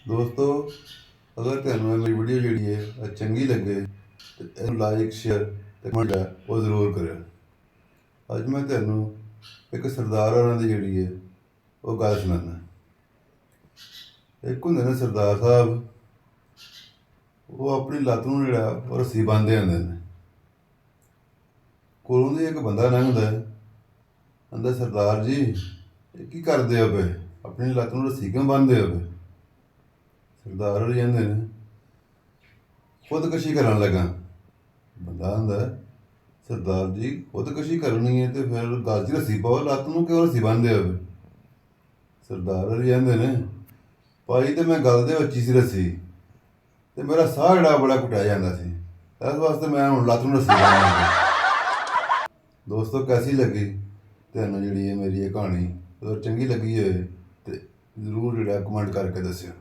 ਦੋਸਤੋ, ਅਗਰ ਤੁਹਾਨੂੰ ਇਹ ਮੇਰੀ ਵੀਡੀਓ ਜਿਹੜੀ ਹੈ ਚੰਗੀ ਲੱਗੇ ਤੇ ਇਹਨੂੰ ਲਾਈਕ ਸ਼ੇਅਰ ਤੇ ਕਮੈਂਟ ਉਹ ਜ਼ਰੂਰ ਕਰਿਓ। ਅੱਜ ਮੈਂ ਤੁਹਾਨੂੰ ਇੱਕ ਸਰਦਾਰ ਹੋਰਾਂ ਦੀ ਜਿਹੜੀ ਹੈ ਉਹ ਗੱਲ ਸੁਣਾਉਂਦਾ। ਇੱਕ ਹੁੰਦੇ ਨੇ ਸਰਦਾਰ ਸਾਹਿਬ, ਉਹ ਆਪਣੀ ਲੱਤ ਨੂੰ ਜਿਹੜਾ ਉਹ ਰੱਸੀ ਬੰਨ੍ਹਦੇ ਹੁੰਦੇ ਨੇ। ਕੋਲੋਂ ਦੀ ਇੱਕ ਬੰਦਾ ਲੰਘਦਾ, ਕਹਿੰਦਾ ਸਰਦਾਰ ਜੀ ਇਹ ਕੀ ਕਰਦੇ ਹੋ ਪਏ, ਆਪਣੀ ਲੱਤ ਨੂੰ ਰੱਸੀ ਕਿਉਂ ਬੰਨ੍ਹਦੇ ਹੋ ਪਏ? ਸਰਦਾਰ ਹੋਰੀ ਕਹਿੰਦੇ ਨੇ ਖੁਦਕੁਸ਼ੀ ਕਰਨ ਲੱਗਾ। ਬੰਦਾ ਹੁੰਦਾ ਸਰਦਾਰ ਜੀ ਖੁਦਕੁਸ਼ੀ ਕਰਨੀ ਹੈ ਤੇ ਫਿਰ ਗਲ 'ਚ ਰੱਸੀ ਪਾਓ, ਲੱਤ ਨੂੰ ਕਿਉਂ ਰੱਸੀ ਬੰਨ੍ਹਦੇ ਹੋ ਪਏ? ਸਰਦਾਰ ਹੋਰੀ ਕਹਿੰਦੇ ਨੇ ਭਾਈ ਤੇ ਮੈਂ ਗਲ ਦੇ ਵਿੱਚ ਹੀ ਸੀ ਰੱਸੀ, ਤੇ ਮੇਰਾ ਸਾਹ ਜਿਹੜਾ ਬੜਾ ਘੁੱਟਿਆ ਜਾਂਦਾ ਸੀ, ਇਸ ਵਾਸਤੇ ਮੈਂ ਹੁਣ ਲੱਤ ਨੂੰ ਰੱਸੀ ਬੰਨ੍ਹ ਲੱਗਾ। ਦੋਸਤੋ, ਕੈਸੀ ਲੱਗੀ ਤੁਹਾਨੂੰ ਜਿਹੜੀ ਹੈ ਮੇਰੀ ਇਹ ਕਹਾਣੀ? ਅਗਰ ਚੰਗੀ ਲੱਗੀ ਹੋਏ ਤੇ ਜ਼ਰੂਰ ਜਿਹੜਾ ਕਮੈਂਟ ਕਰਕੇ ਦੱਸਿਓ।